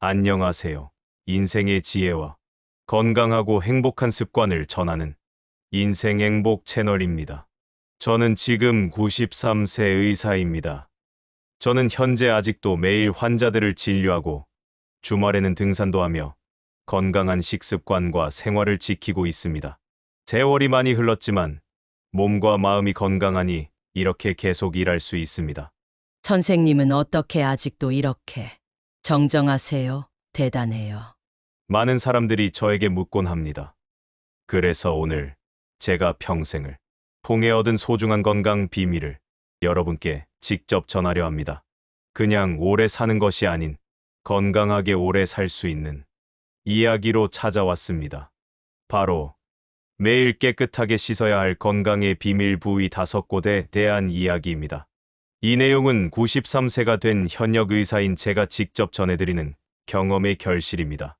안녕하세요. 인생의 지혜와 건강하고 행복한 습관을 전하는 인생 행복 채널입니다. 저는 지금 93세 의사입니다. 저는 현재 아직도 매일 환자들을 진료하고 주말에는 등산도 하며 건강한 식습관과 생활을 지키고 있습니다. 세월이 많이 흘렀지만 몸과 마음이 건강하니 이렇게 계속 일할 수 있습니다. 선생님은 어떻게 아직도 이렇게 정정하세요? 대단해요. 많은 사람들이 저에게 묻곤 합니다. 그래서 오늘 제가 평생을 통해 얻은 소중한 건강 비밀을 여러분께 직접 전하려 합니다. 그냥 오래 사는 것이 아닌 건강하게 오래 살 수 있는 이야기로 찾아왔습니다. 바로 매일 깨끗하게 씻어야 할 건강의 비밀 부위 5곳에 대한 이야기입니다. 이 내용은 93세가 된 현역 의사인 제가 직접 전해드리는 경험의 결실입니다.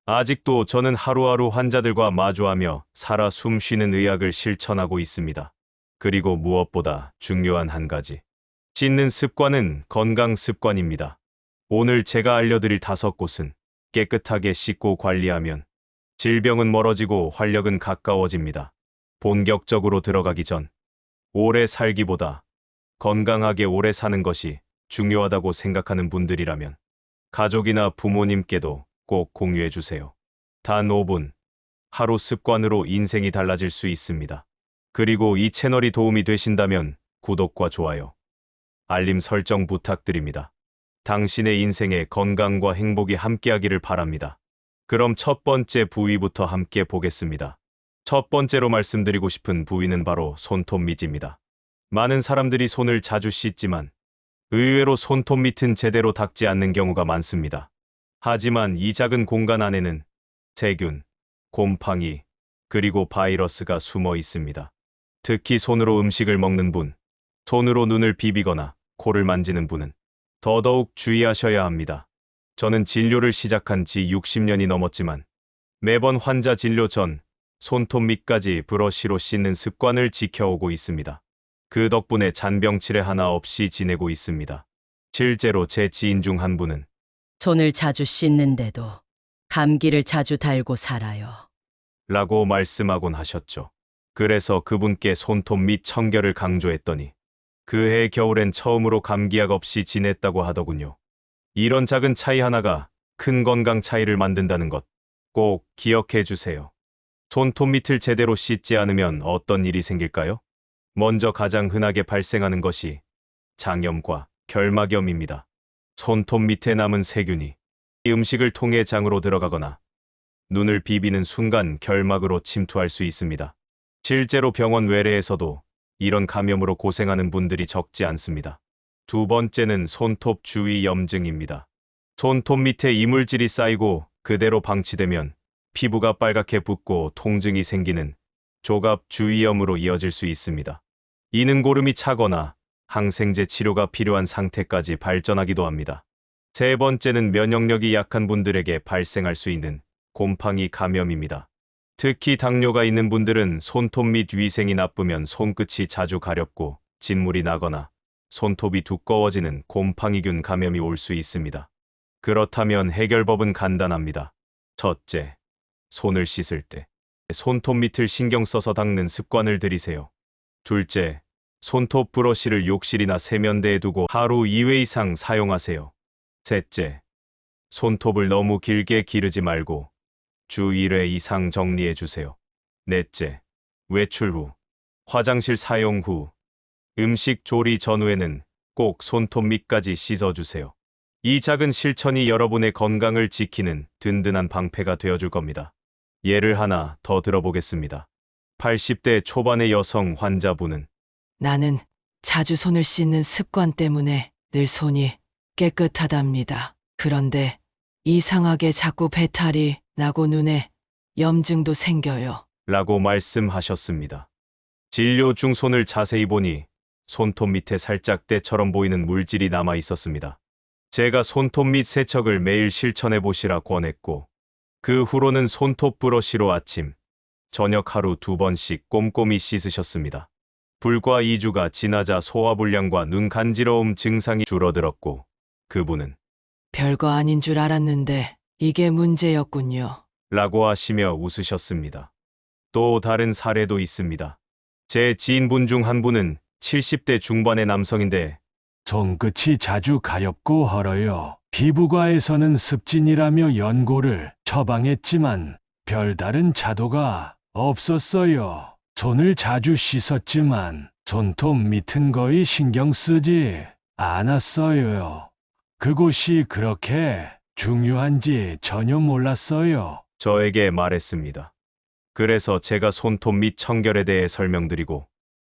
아직도 저는 하루하루 환자들과 마주하며 살아 숨쉬는 의학을 실천하고 있습니다. 그리고 무엇보다 중요한 한 가지. 씻는 습관은 건강 습관입니다. 오늘 제가 알려드릴 5곳은 깨끗하게 씻고 관리하면 질병은 멀어지고 활력은 가까워집니다. 본격적으로 들어가기 전 오래 살기보다 건강하게 오래 사는 것이 중요하다고 생각하는 분들이라면 가족이나 부모님께도 꼭 공유해 주세요. 단 5분, 하루 습관으로 인생이 달라질 수 있습니다. 그리고 이 채널이 도움이 되신다면 구독과 좋아요, 알림 설정 부탁드립니다. 당신의 인생에 건강과 행복이 함께하기를 바랍니다. 그럼 첫 번째 부위부터 함께 보겠습니다. 첫 번째로 말씀드리고 싶은 부위는 바로 손톱 밑입니다. 많은 사람들이 손을 자주 씻지만 의외로 손톱 밑은 제대로 닦지 않는 경우가 많습니다. 하지만 이 작은 공간 안에는 세균, 곰팡이, 그리고 바이러스가 숨어 있습니다. 특히 손으로 음식을 먹는 분, 손으로 눈을 비비거나 코를 만지는 분은 더더욱 주의하셔야 합니다. 저는 진료를 시작한 지 60년이 넘었지만 매번 환자 진료 전 손톱 밑까지 브러쉬로 씻는 습관을 지켜오고 있습니다. 그 덕분에 잔병치레 하나 없이 지내고 있습니다. 실제로 제 지인 중 한 분은 손을 자주 씻는데도 감기를 자주 달고 살아요. 라고 말씀하곤 하셨죠. 그래서 그분께 손톱 밑 청결을 강조했더니 그해 겨울엔 처음으로 감기약 없이 지냈다고 하더군요. 이런 작은 차이 하나가 큰 건강 차이를 만든다는 것 꼭 기억해 주세요. 손톱 밑을 제대로 씻지 않으면 어떤 일이 생길까요? 먼저 가장 흔하게 발생하는 것이 장염과 결막염입니다. 손톱 밑에 남은 세균이 음식을 통해 장으로 들어가거나 눈을 비비는 순간 결막으로 침투할 수 있습니다. 실제로 병원 외래에서도 이런 감염으로 고생하는 분들이 적지 않습니다. 두 번째는 손톱 주위 염증입니다. 손톱 밑에 이물질이 쌓이고 그대로 방치되면 피부가 빨갛게 붓고 통증이 생기는 조갑 주위염으로 이어질 수 있습니다. 이는 고름이 차거나 항생제 치료가 필요한 상태까지 발전하기도 합니다. 세 번째는 면역력이 약한 분들에게 발생할 수 있는 곰팡이 감염입니다. 특히 당뇨가 있는 분들은 손톱 밑 위생이 나쁘면 손끝이 자주 가렵고 진물이 나거나 손톱이 두꺼워지는 곰팡이균 감염이 올 수 있습니다. 그렇다면 해결법은 간단합니다. 첫째, 손을 씻을 때 손톱 밑을 신경 써서 닦는 습관을 들이세요. 둘째, 손톱 브러쉬를 욕실이나 세면대에 두고 하루 2회 이상 사용하세요. 셋째, 손톱을 너무 길게 기르지 말고 주 1회 이상 정리해 주세요. 넷째, 외출 후, 화장실 사용 후, 음식 조리 전후에는 꼭 손톱 밑까지 씻어주세요. 이 작은 실천이 여러분의 건강을 지키는 든든한 방패가 되어줄 겁니다. 예를 하나 더 들어보겠습니다. 80대 초반의 여성 환자분은 나는 자주 손을 씻는 습관 때문에 늘 손이 깨끗하답니다. 그런데 이상하게 자꾸 배탈이 나고 눈에 염증도 생겨요. 라고 말씀하셨습니다. 진료 중 손을 자세히 보니 손톱 밑에 살짝 때처럼 보이는 물질이 남아 있었습니다. 제가 손톱 밑 세척을 매일 실천해 보시라 권했고 그 후로는 손톱 브러쉬로 아침, 저녁 하루 2번씩 꼼꼼히 씻으셨습니다. 불과 2주가 지나자 소화불량과 눈 간지러움 증상이 줄어들었고 그분은 별거 아닌 줄 알았는데 이게 문제였군요. 라고 하시며 웃으셨습니다. 또 다른 사례도 있습니다. 제 지인분 중 한 분은 70대 중반의 남성인데 손끝이 자주 가렵고 헐어요. 피부과에서는 습진이라며 연고를 처방했지만 별다른 차도가 없었어요. 손을 자주 씻었지만 손톱 밑은 거의 신경 쓰지 않았어요. 그곳이 그렇게 중요한지 전혀 몰랐어요. 저에게 말했습니다. 그래서 제가 손톱 및 청결에 대해 설명드리고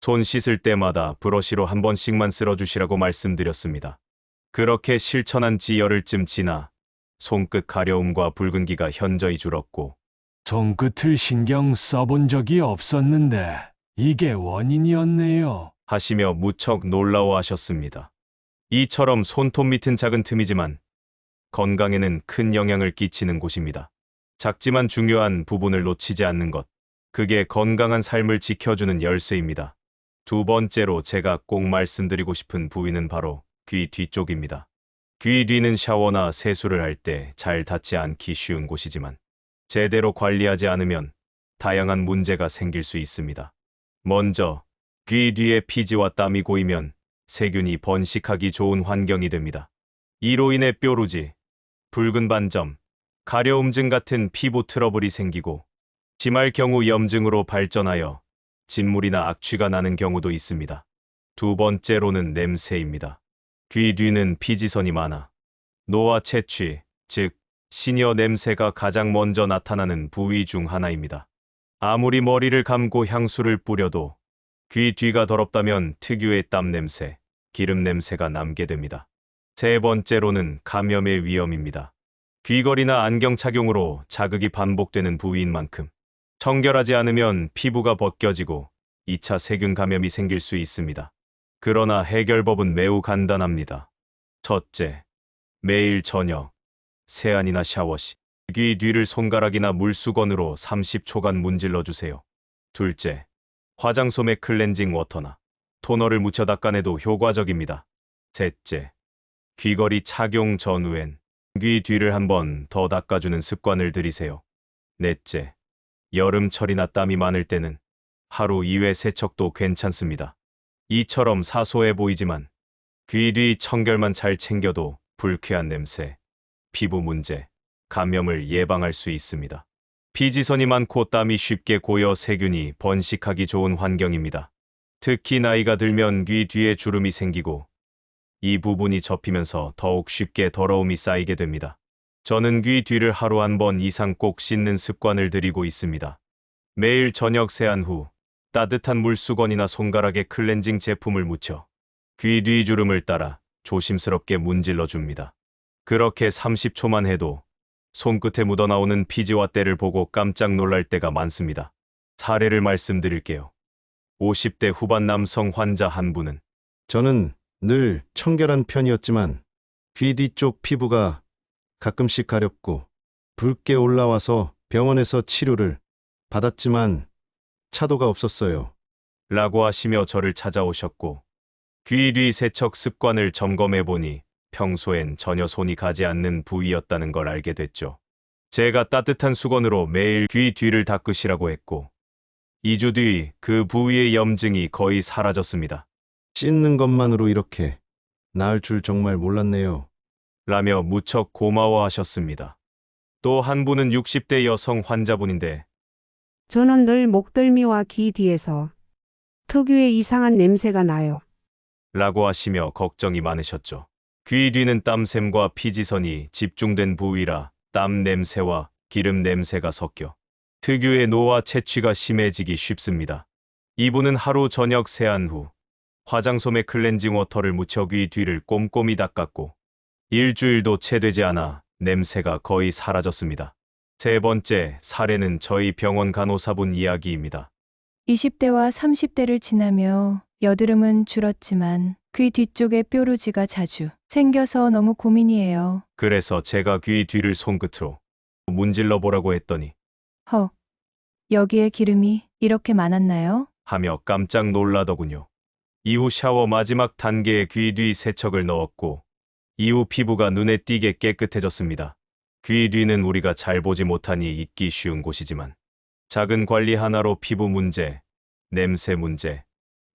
손 씻을 때마다 브러쉬로 한 번씩만 쓸어주시라고 말씀드렸습니다. 그렇게 실천한 지 열흘쯤 지나 손끝 가려움과 붉은기가 현저히 줄었고 손끝을 신경 써본 적이 없었는데 이게 원인이었네요. 하시며 무척 놀라워하셨습니다. 이처럼 손톱 밑은 작은 틈이지만 건강에는 큰 영향을 끼치는 곳입니다. 작지만 중요한 부분을 놓치지 않는 것. 그게 건강한 삶을 지켜주는 열쇠입니다. 두 번째로 제가 꼭 말씀드리고 싶은 부위는 바로 귀 뒤쪽입니다. 귀 뒤는 샤워나 세수를 할 때 잘 닿지 않기 쉬운 곳이지만 제대로 관리하지 않으면 다양한 문제가 생길 수 있습니다. 먼저 귀 뒤에 피지와 땀이 고이면 세균이 번식하기 좋은 환경이 됩니다. 이로 인해 뾰루지, 붉은 반점, 가려움증 같은 피부 트러블이 생기고 심할 경우 염증으로 발전하여 진물이나 악취가 나는 경우도 있습니다. 두 번째로는 냄새입니다. 귀 뒤는 피지선이 많아 노화 채취, 즉 시녀 냄새가 가장 먼저 나타나는 부위 중 하나입니다. 아무리 머리를 감고 향수를 뿌려도 귀 뒤가 더럽다면 특유의 땀 냄새, 기름 냄새가 남게 됩니다. 세 번째로는 감염의 위험입니다. 귀걸이나 안경 착용으로 자극이 반복되는 부위인 만큼 청결하지 않으면 피부가 벗겨지고 2차 세균 감염이 생길 수 있습니다. 그러나 해결법은 매우 간단합니다. 첫째, 매일 저녁, 세안이나 샤워 시 귀 뒤를 손가락이나 물수건으로 30초간 문질러 주세요. 둘째, 화장솜에 클렌징 워터나 토너를 묻혀 닦아내도 효과적입니다. 셋째, 귀걸이 착용 전후엔 귀 뒤를 한 번 더 닦아주는 습관을 들이세요. 넷째, 여름철이나 땀이 많을 때는 하루 2회 세척도 괜찮습니다. 이처럼 사소해 보이지만 귀 뒤 청결만 잘 챙겨도 불쾌한 냄새, 피부 문제, 감염을 예방할 수 있습니다. 피지선이 많고 땀이 쉽게 고여 세균이 번식하기 좋은 환경입니다. 특히 나이가 들면 귀 뒤에 주름이 생기고 이 부분이 접히면서 더욱 쉽게 더러움이 쌓이게 됩니다. 저는 귀 뒤를 하루 한 번 이상 꼭 씻는 습관을 들이고 있습니다. 매일 저녁 세안 후 따뜻한 물수건이나 손가락에 클렌징 제품을 묻혀 귀 뒤 주름을 따라 조심스럽게 문질러 줍니다. 그렇게 30초만 해도 손끝에 묻어나오는 피지와 때를 보고 깜짝 놀랄 때가 많습니다. 사례를 말씀드릴게요. 50대 후반 남성 환자 한 분은 저는 늘 청결한 편이었지만 귀 뒤쪽 피부가 가끔씩 가렵고 붉게 올라와서 병원에서 치료를 받았지만 차도가 없었어요. 라고 하시며 저를 찾아오셨고 귀 뒤 세척 습관을 점검해 보니 평소엔 전혀 손이 가지 않는 부위였다는 걸 알게 됐죠. 제가 따뜻한 수건으로 매일 귀 뒤를 닦으시라고 했고 2주 뒤 그 부위의 염증이 거의 사라졌습니다. 씻는 것만으로 이렇게 나을 줄 정말 몰랐네요. 라며 무척 고마워하셨습니다. 또 한 분은 60대 여성 환자분인데 저는 늘 목덜미와 귀 뒤에서 특유의 이상한 냄새가 나요. 라고 하시며 걱정이 많으셨죠. 귀 뒤는 땀샘과 피지선이 집중된 부위라 땀 냄새와 기름 냄새가 섞여 특유의 노화 채취가 심해지기 쉽습니다. 이분은 하루 저녁 세안 후 화장솜에 클렌징 워터를 묻혀 귀 뒤를 꼼꼼히 닦았고 일주일도 채 되지 않아 냄새가 거의 사라졌습니다. 세 번째 사례는 저희 병원 간호사분 이야기입니다. 20대와 30대를 지나며 여드름은 줄었지만 귀 뒤쪽에 뾰루지가 자주 생겨서 너무 고민이에요. 그래서 제가 귀 뒤를 손끝으로 문질러 보라고 했더니 헉, 여기에 기름이 이렇게 많았나요? 하며 깜짝 놀라더군요. 이후 샤워 마지막 단계에 귀 뒤 세척을 넣었고 이후 피부가 눈에 띄게 깨끗해졌습니다. 귀 뒤는 우리가 잘 보지 못하니 잊기 쉬운 곳이지만 작은 관리 하나로 피부 문제, 냄새 문제,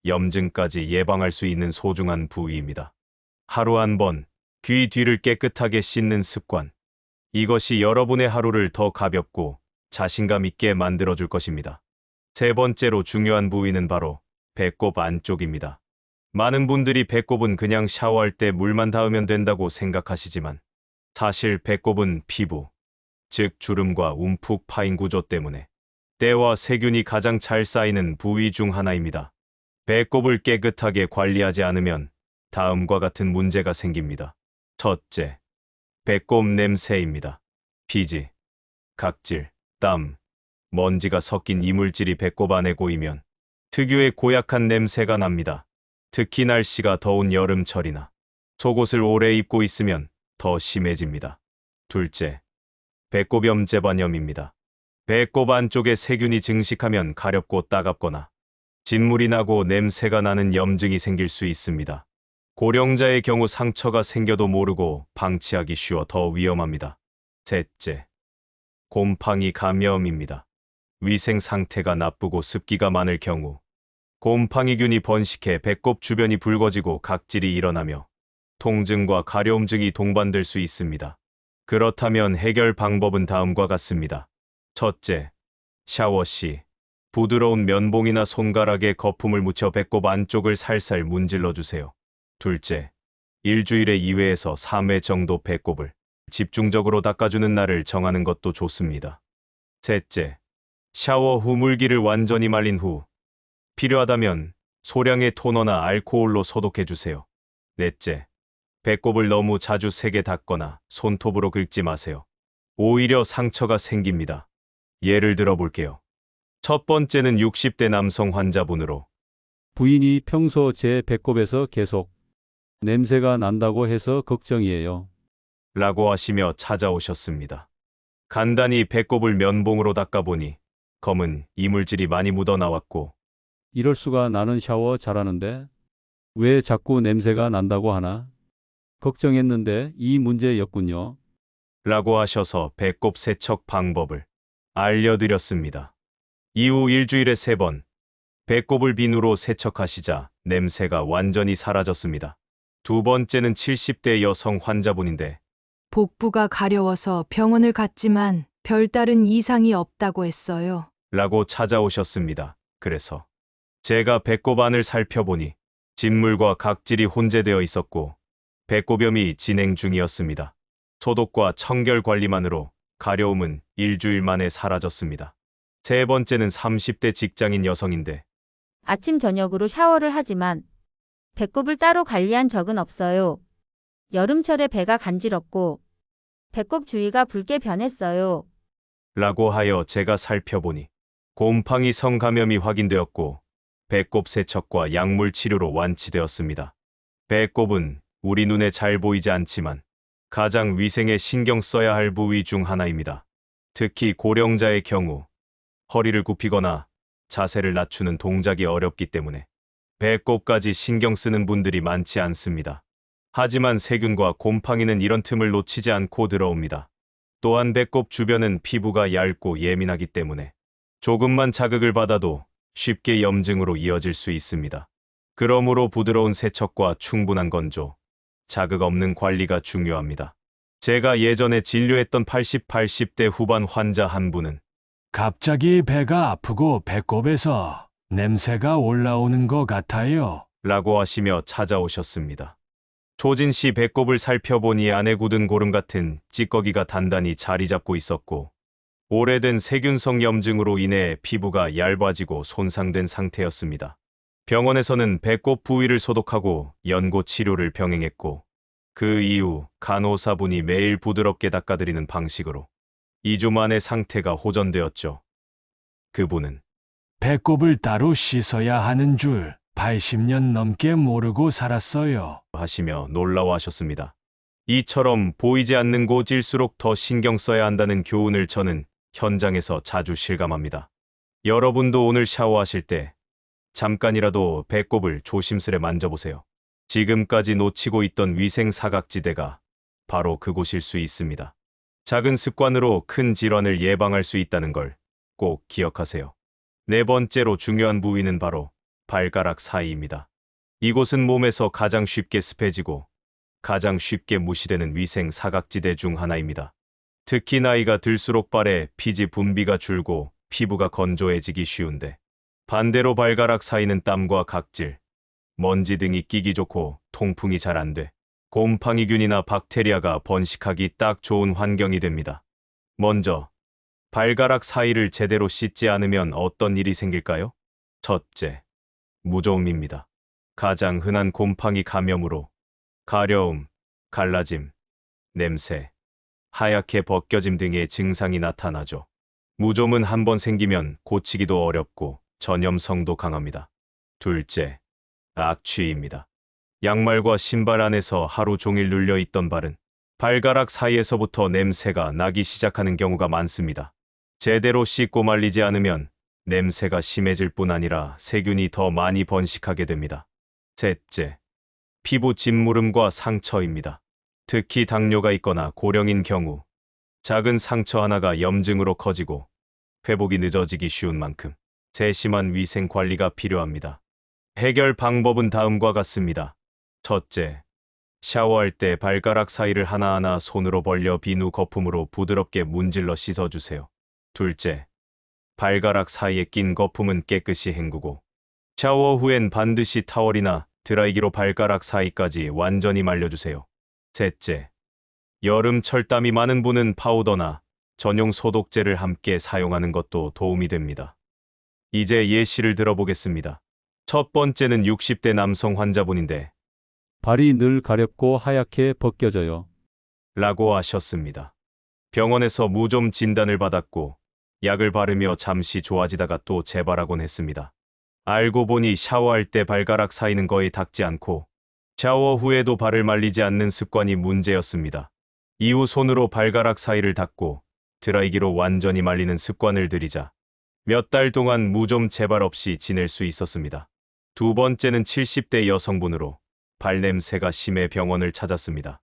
염증까지 예방할 수 있는 소중한 부위입니다. 하루 한 번 귀 뒤를 깨끗하게 씻는 습관. 이것이 여러분의 하루를 더 가볍고 자신감 있게 만들어줄 것입니다. 세 번째로 중요한 부위는 바로 배꼽 안쪽입니다. 많은 분들이 배꼽은 그냥 샤워할 때 물만 닿으면 된다고 생각하시지만 사실 배꼽은 피부, 즉 주름과 움푹 파인 구조 때문에 때와 세균이 가장 잘 쌓이는 부위 중 하나입니다. 배꼽을 깨끗하게 관리하지 않으면 다음과 같은 문제가 생깁니다. 첫째, 배꼽 냄새입니다. 피지, 각질, 땀, 먼지가 섞인 이물질이 배꼽 안에 고이면 특유의 고약한 냄새가 납니다. 특히 날씨가 더운 여름철이나 속옷을 오래 입고 있으면 더 심해집니다. 둘째, 배꼽염 재반염입니다. 배꼽 안쪽에 세균이 증식하면 가렵고 따갑거나 진물이 나고 냄새가 나는 염증이 생길 수 있습니다. 고령자의 경우 상처가 생겨도 모르고 방치하기 쉬워 더 위험합니다. 셋째, 곰팡이 감염입니다. 위생 상태가 나쁘고 습기가 많을 경우 곰팡이균이 번식해 배꼽 주변이 붉어지고 각질이 일어나며 통증과 가려움증이 동반될 수 있습니다. 그렇다면 해결 방법은 다음과 같습니다. 첫째, 샤워 시 부드러운 면봉이나 손가락에 거품을 묻혀 배꼽 안쪽을 살살 문질러 주세요. 둘째, 일주일에 2회에서 3회 정도 배꼽을 집중적으로 닦아주는 날을 정하는 것도 좋습니다. 셋째, 샤워 후 물기를 완전히 말린 후 필요하다면 소량의 토너나 알코올로 소독해 주세요. 넷째, 배꼽을 너무 자주 세게 닦거나 손톱으로 긁지 마세요. 오히려 상처가 생깁니다. 예를 들어 볼게요. 첫 번째는 60대 남성 환자분으로 부인이 평소 제 배꼽에서 계속 냄새가 난다고 해서 걱정이에요. 라고 하시며 찾아오셨습니다. 간단히 배꼽을 면봉으로 닦아보니 검은 이물질이 많이 묻어나왔고 이럴 수가 나는 샤워 잘하는데 왜 자꾸 냄새가 난다고 하나? 걱정했는데 이 문제였군요. 라고 하셔서 배꼽 세척 방법을 알려드렸습니다. 이후 일주일에 3번 배꼽을 비누로 세척하시자 냄새가 완전히 사라졌습니다. 두 번째는 70대 여성 환자분인데 복부가 가려워서 병원을 갔지만 별다른 이상이 없다고 했어요. 라고 찾아오셨습니다. 그래서 제가 배꼽 안을 살펴보니 진물과 각질이 혼재되어 있었고 배꼽염이 진행 중이었습니다. 소독과 청결 관리만으로 가려움은 일주일 만에 사라졌습니다. 세 번째는 30대 직장인 여성인데 아침 저녁으로 샤워를 하지만 배꼽을 따로 관리한 적은 없어요. 여름철에 배가 간지럽고 배꼽 주위가 붉게 변했어요. 라고 하여 제가 살펴보니 곰팡이 성감염이 확인되었고 배꼽 세척과 약물 치료로 완치되었습니다. 배꼽은 우리 눈에 잘 보이지 않지만 가장 위생에 신경 써야 할 부위 중 하나입니다. 특히 고령자의 경우 허리를 굽히거나 자세를 낮추는 동작이 어렵기 때문에 배꼽까지 신경 쓰는 분들이 많지 않습니다. 하지만 세균과 곰팡이는 이런 틈을 놓치지 않고 들어옵니다. 또한 배꼽 주변은 피부가 얇고 예민하기 때문에 조금만 자극을 받아도 쉽게 염증으로 이어질 수 있습니다. 그러므로 부드러운 세척과 충분한 건조, 자극 없는 관리가 중요합니다. 제가 예전에 진료했던 80대 후반 환자 한 분은 갑자기 배가 아프고 배꼽에서 냄새가 올라오는 것 같아요. 라고 하시며 찾아오셨습니다. 초진 씨 배꼽을 살펴보니 안에 굳은 고름 같은 찌꺼기가 단단히 자리 잡고 있었고 오래된 세균성 염증으로 인해 피부가 얇아지고 손상된 상태였습니다. 병원에서는 배꼽 부위를 소독하고 연고 치료를 병행했고 그 이후 간호사분이 매일 부드럽게 닦아드리는 방식으로 2주 만에 상태가 호전되었죠. 그분은 배꼽을 따로 씻어야 하는 줄 80년 넘게 모르고 살았어요. 하시며 놀라워하셨습니다. 이처럼 보이지 않는 곳일수록 더 신경 써야 한다는 교훈을 저는 현장에서 자주 실감합니다. 여러분도 오늘 샤워하실 때 잠깐이라도 배꼽을 조심스레 만져보세요. 지금까지 놓치고 있던 위생 사각지대가 바로 그곳일 수 있습니다. 작은 습관으로 큰 질환을 예방할 수 있다는 걸 꼭 기억하세요. 네 번째로 중요한 부위는 바로 발가락 사이입니다. 이곳은 몸에서 가장 쉽게 습해지고 가장 쉽게 무시되는 위생 사각지대 중 하나입니다. 특히 나이가 들수록 발에 피지 분비가 줄고 피부가 건조해지기 쉬운데 반대로 발가락 사이는 땀과 각질, 먼지 등이 끼기 좋고 통풍이 잘 안 돼 곰팡이균이나 박테리아가 번식하기 딱 좋은 환경이 됩니다. 먼저 발가락 사이를 제대로 씻지 않으면 어떤 일이 생길까요? 첫째, 무좀입니다. 가장 흔한 곰팡이 감염으로 가려움, 갈라짐, 냄새, 하얗게 벗겨짐 등의 증상이 나타나죠. 무좀은 한번 생기면 고치기도 어렵고 전염성도 강합니다. 둘째, 악취입니다. 양말과 신발 안에서 하루 종일 눌려 있던 발은 발가락 사이에서부터 냄새가 나기 시작하는 경우가 많습니다. 제대로 씻고 말리지 않으면 냄새가 심해질 뿐 아니라 세균이 더 많이 번식하게 됩니다. 셋째, 피부 짓무름과 상처입니다. 특히 당뇨가 있거나 고령인 경우 작은 상처 하나가 염증으로 커지고 회복이 늦어지기 쉬운 만큼 세심한 위생 관리가 필요합니다. 해결 방법은 다음과 같습니다. 첫째, 샤워할 때 발가락 사이를 하나하나 손으로 벌려 비누 거품으로 부드럽게 문질러 씻어주세요. 둘째, 발가락 사이에 낀 거품은 깨끗이 헹구고 샤워 후엔 반드시 타월이나 드라이기로 발가락 사이까지 완전히 말려주세요. 셋째, 여름철 땀이 많은 분은 파우더나 전용 소독제를 함께 사용하는 것도 도움이 됩니다. 이제 예시를 들어보겠습니다. 첫 번째는 60대 남성 환자분인데 발이 늘 가렵고 하얗게 벗겨져요. 라고 하셨습니다. 병원에서 무좀 진단을 받았고 약을 바르며 잠시 좋아지다가 또 재발하곤 했습니다. 알고 보니 샤워할 때 발가락 사이는 거의 닿지 않고 샤워 후에도 발을 말리지 않는 습관이 문제였습니다. 이후 손으로 발가락 사이를 닦고 드라이기로 완전히 말리는 습관을 들이자 몇 달 동안 무좀 재발 없이 지낼 수 있었습니다. 두 번째는 70대 여성분으로 발냄새가 심해 병원을 찾았습니다.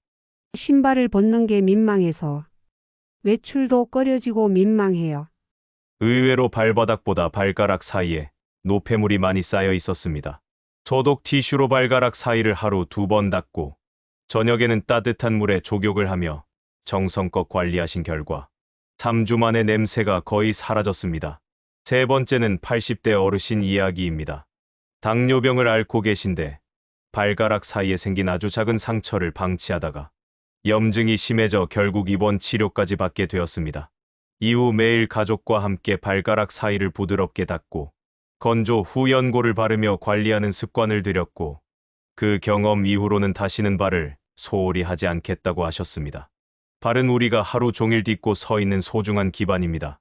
신발을 벗는 게 민망해서 외출도 꺼려지고 민망해요. 의외로 발바닥보다 발가락 사이에 노폐물이 많이 쌓여 있었습니다. 소독 티슈로 발가락 사이를 하루 2번 닦고 저녁에는 따뜻한 물에 족욕을 하며 정성껏 관리하신 결과 3주 만에 냄새가 거의 사라졌습니다. 세 번째는 80대 어르신 이야기입니다. 당뇨병을 앓고 계신데 발가락 사이에 생긴 아주 작은 상처를 방치하다가 염증이 심해져 결국 입원 치료까지 받게 되었습니다. 이후 매일 가족과 함께 발가락 사이를 부드럽게 닦고 건조 후 연고를 바르며 관리하는 습관을 들였고 그 경험 이후로는 다시는 발을 소홀히 하지 않겠다고 하셨습니다. 발은 우리가 하루 종일 딛고 서 있는 소중한 기반입니다.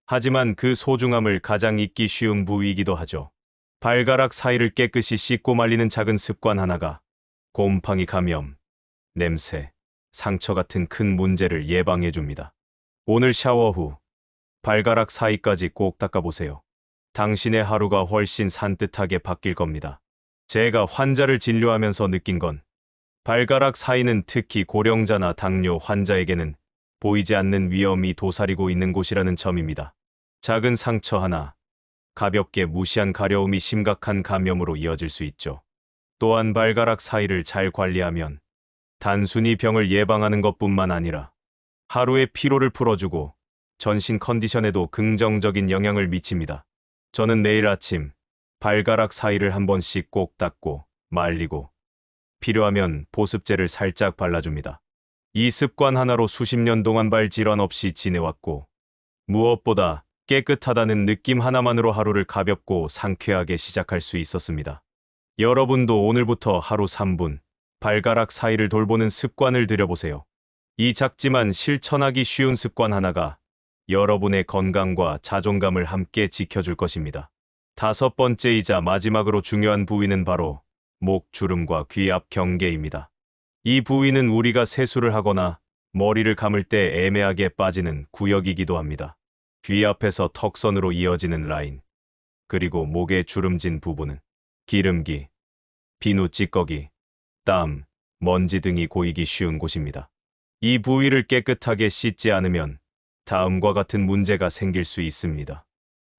하지만 그 소중함을 가장 잊기 쉬운 부위이기도 하죠. 발가락 사이를 깨끗이 씻고 말리는 작은 습관 하나가 곰팡이 감염, 냄새, 상처 같은 큰 문제를 예방해 줍니다. 오늘 샤워 후 발가락 사이까지 꼭 닦아보세요. 당신의 하루가 훨씬 산뜻하게 바뀔 겁니다. 제가 환자를 진료하면서 느낀 건 발가락 사이는 특히 고령자나 당뇨 환자에게는 보이지 않는 위험이 도사리고 있는 곳이라는 점입니다. 작은 상처 하나, 가볍게 무시한 가려움이 심각한 감염으로 이어질 수 있죠. 또한 발가락 사이를 잘 관리하면 단순히 병을 예방하는 것뿐만 아니라 하루의 피로를 풀어주고 전신 컨디션에도 긍정적인 영향을 미칩니다. 저는 매일 아침 발가락 사이를 한 번씩 꼭 닦고 말리고 필요하면 보습제를 살짝 발라줍니다. 이 습관 하나로 수십 년 동안 발 질환 없이 지내왔고 무엇보다 깨끗하다는 느낌 하나만으로 하루를 가볍고 상쾌하게 시작할 수 있었습니다. 여러분도 오늘부터 하루 3분 발가락 사이를 돌보는 습관을 들여보세요. 이 작지만 실천하기 쉬운 습관 하나가 여러분의 건강과 자존감을 함께 지켜줄 것입니다. 다섯 번째이자 마지막으로 중요한 부위는 바로 목 주름과 귀 앞 경계입니다. 이 부위는 우리가 세수를 하거나 머리를 감을 때 애매하게 빠지는 구역이기도 합니다. 귀 앞에서 턱선으로 이어지는 라인, 그리고 목에 주름진 부분은 기름기, 비누 찌꺼기, 땀, 먼지 등이 고이기 쉬운 곳입니다. 이 부위를 깨끗하게 씻지 않으면 다음과 같은 문제가 생길 수 있습니다.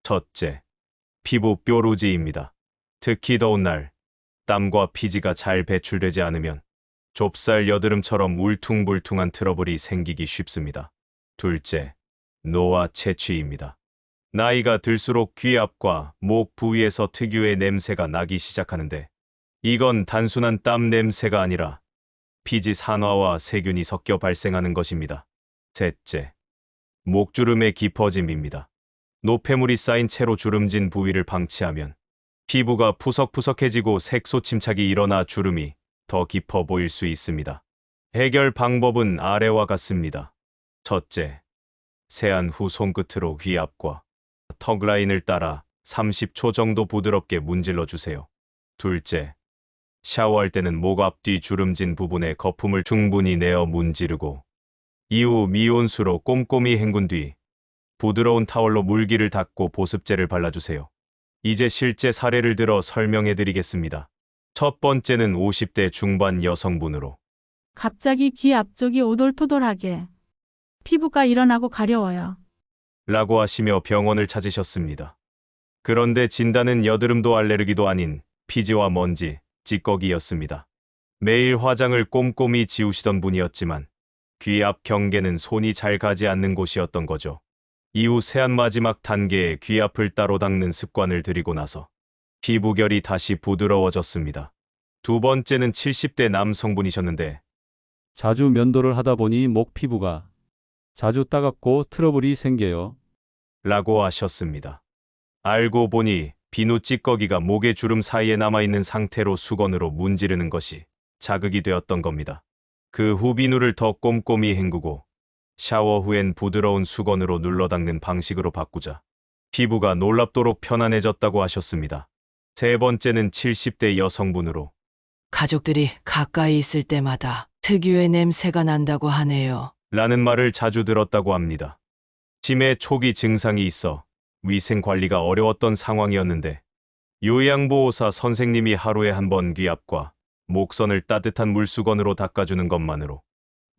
첫째, 피부 뾰루지입니다. 특히 더운 날, 땀과 피지가 잘 배출되지 않으면 좁쌀 여드름처럼 울퉁불퉁한 트러블이 생기기 쉽습니다. 둘째, 노화 채취입니다. 나이가 들수록 귀 앞과 목 부위에서 특유의 냄새가 나기 시작하는데 이건 단순한 땀 냄새가 아니라 피지 산화와 세균이 섞여 발생하는 것입니다. 셋째, 목주름의 깊어짐입니다. 노폐물이 쌓인 채로 주름진 부위를 방치하면 피부가 푸석푸석해지고 색소 침착이 일어나 주름이 더 깊어 보일 수 있습니다. 해결 방법은 아래와 같습니다. 첫째, 세안 후 손끝으로 귀 앞과 턱 라인을 따라 30초 정도 부드럽게 문질러 주세요. 둘째, 샤워할 때는 목 앞뒤 주름진 부분에 거품을 충분히 내어 문지르고 이후 미온수로 꼼꼼히 헹군 뒤 부드러운 타월로 물기를 닦고 보습제를 발라주세요. 이제 실제 사례를 들어 설명해 드리겠습니다. 첫 번째는 50대 중반 여성분으로 갑자기 귀 앞쪽이 오돌토돌하게 피부가 일어나고 가려워요. 라고 하시며 병원을 찾으셨습니다. 그런데 진단은 여드름도 알레르기도 아닌 피지와 먼지, 찌꺼기였습니다. 매일 화장을 꼼꼼히 지우시던 분이었지만 귀 앞 경계는 손이 잘 가지 않는 곳이었던 거죠. 이후 세안 마지막 단계에 귀 앞을 따로 닦는 습관을 들이고 나서 피부결이 다시 부드러워졌습니다. 두 번째는 70대 남성분이셨는데 자주 면도를 하다 보니 목 피부가 자주 따갑고 트러블이 생겨요. 라고 하셨습니다. 알고 보니 비누 찌꺼기가 목의 주름 사이에 남아있는 상태로 수건으로 문지르는 것이 자극이 되었던 겁니다. 그 후 비누를 더 꼼꼼히 헹구고 샤워 후엔 부드러운 수건으로 눌러 닦는 방식으로 바꾸자 피부가 놀랍도록 편안해졌다고 하셨습니다. 세 번째는 70대 여성분으로 가족들이 가까이 있을 때마다 특유의 냄새가 난다고 하네요. 라는 말을 자주 들었다고 합니다. 치매 초기 증상이 있어 위생 관리가 어려웠던 상황이었는데 요양보호사 선생님이 하루에 한 번 귀 앞과 목선을 따뜻한 물수건으로 닦아주는 것만으로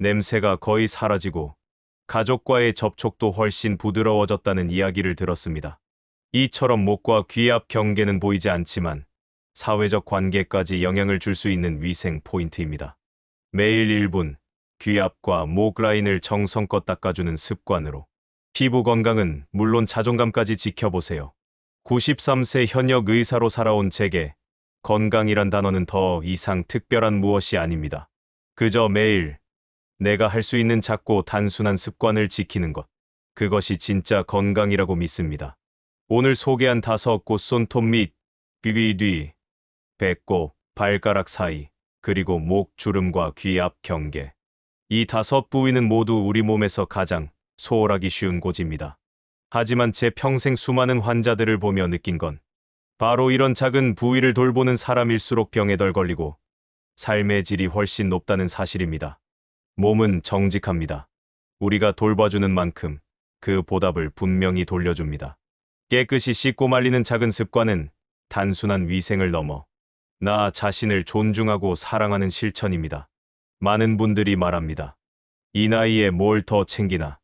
냄새가 거의 사라지고 가족과의 접촉도 훨씬 부드러워졌다는 이야기를 들었습니다. 이처럼 목과 귀 앞 경계는 보이지 않지만 사회적 관계까지 영향을 줄 수 있는 위생 포인트입니다. 매일 1분 귀 앞과 목 라인을 정성껏 닦아주는 습관으로 피부 건강은 물론 자존감까지 지켜보세요. 93세 현역 의사로 살아온 제게 건강이란 단어는 더 이상 특별한 무엇이 아닙니다. 그저 매일 내가 할 수 있는 작고 단순한 습관을 지키는 것. 그것이 진짜 건강이라고 믿습니다. 오늘 소개한 5곳 손톱 및 귀 뒤, 배꼽, 발가락 사이, 그리고 목 주름과 귀 앞 경계. 이 5 부위는 모두 우리 몸에서 가장 소홀하기 쉬운 곳입니다. 하지만 제 평생 수많은 환자들을 보며 느낀 건 바로 이런 작은 부위를 돌보는 사람일수록 병에 덜 걸리고 삶의 질이 훨씬 높다는 사실입니다. 몸은 정직합니다. 우리가 돌봐주는 만큼 그 보답을 분명히 돌려줍니다. 깨끗이 씻고 말리는 작은 습관은 단순한 위생을 넘어 나 자신을 존중하고 사랑하는 실천입니다. 많은 분들이 말합니다. 이 나이에 뭘 더 챙기나?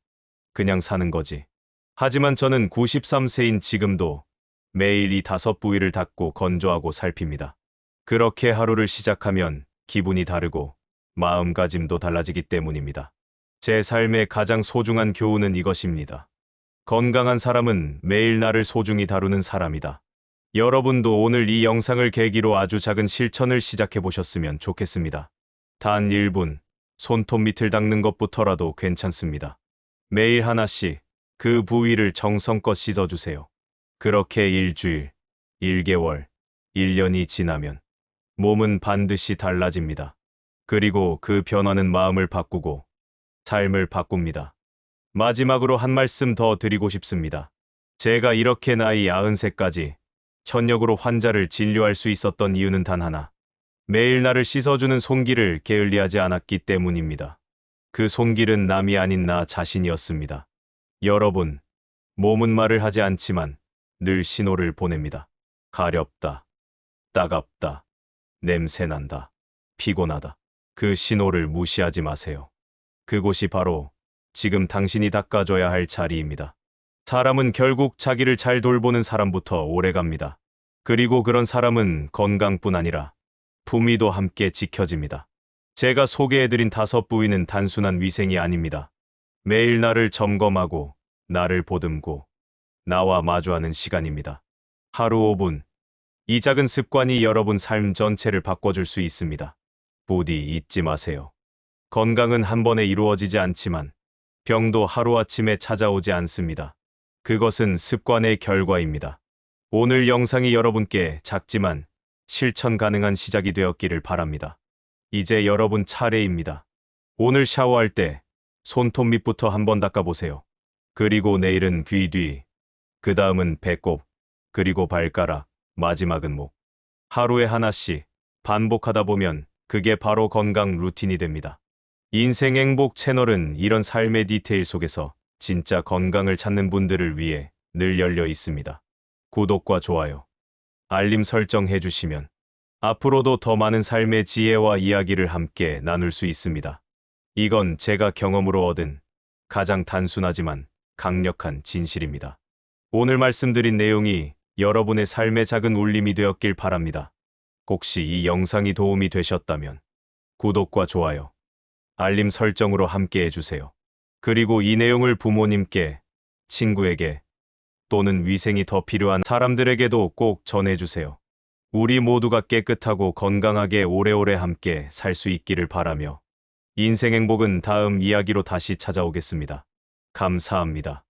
그냥 사는 거지. 하지만 저는 93세인 지금도 매일 이 5 부위를 닦고 건조하고 살핍니다. 그렇게 하루를 시작하면 기분이 다르고 마음가짐도 달라지기 때문입니다. 제 삶의 가장 소중한 교훈은 이것입니다. 건강한 사람은 매일 나를 소중히 다루는 사람이다. 여러분도 오늘 이 영상을 계기로 아주 작은 실천을 시작해 보셨으면 좋겠습니다. 단 1분, 손톱 밑을 닦는 것부터라도 괜찮습니다. 매일 하나씩 그 부위를 정성껏 씻어주세요. 그렇게 일주일, 1개월, 1년이 지나면 몸은 반드시 달라집니다. 그리고 그 변화는 마음을 바꾸고 삶을 바꿉니다. 마지막으로 한 말씀 더 드리고 싶습니다. 제가 이렇게 나이 93까지 현역으로 환자를 진료할 수 있었던 이유는 단 하나. 매일 나를 씻어주는 손길을 게을리하지 않았기 때문입니다. 그 손길은 남이 아닌 나 자신이었습니다. 여러분, 몸은 말을 하지 않지만 늘 신호를 보냅니다. 가렵다, 따갑다, 냄새난다. 피곤하다. 그 신호를 무시하지 마세요. 그곳이 바로 지금 당신이 닦아줘야 할 자리입니다. 사람은 결국 자기를 잘 돌보는 사람부터 오래갑니다. 그리고 그런 사람은 건강뿐 아니라 품위도 함께 지켜집니다. 제가 소개해드린 5부위는 단순한 위생이 아닙니다. 매일 나를 점검하고 나를 보듬고 나와 마주하는 시간입니다. 하루 5분. 이 작은 습관이 여러분 삶 전체를 바꿔줄 수 있습니다. 부디 잊지 마세요. 건강은 한 번에 이루어지지 않지만 병도 하루아침에 찾아오지 않습니다. 그것은 습관의 결과입니다. 오늘 영상이 여러분께 작지만 실천 가능한 시작이 되었기를 바랍니다. 이제 여러분 차례입니다. 오늘 샤워할 때 손톱 밑부터 한번 닦아보세요. 그리고 내일은 귀 뒤, 그 다음은 배꼽, 그리고 발가락, 마지막은 목. 하루에 하나씩 반복하다 보면 그게 바로 건강 루틴이 됩니다. 인생 행복 채널은 이런 삶의 디테일 속에서 진짜 건강을 찾는 분들을 위해 늘 열려 있습니다. 구독과 좋아요, 알림 설정 해주시면 앞으로도 더 많은 삶의 지혜와 이야기를 함께 나눌 수 있습니다. 이건 제가 경험으로 얻은 가장 단순하지만 강력한 진실입니다. 오늘 말씀드린 내용이 여러분의 삶의 작은 울림이 되었길 바랍니다. 혹시 이 영상이 도움이 되셨다면 구독과 좋아요, 알림 설정으로 함께 해주세요. 그리고 이 내용을 부모님께, 친구에게 또는 위생이 더 필요한 사람들에게도 꼭 전해주세요. 우리 모두가 깨끗하고 건강하게 오래오래 함께 살 수 있기를 바라며 인생 행복은 다음 이야기로 다시 찾아오겠습니다. 감사합니다.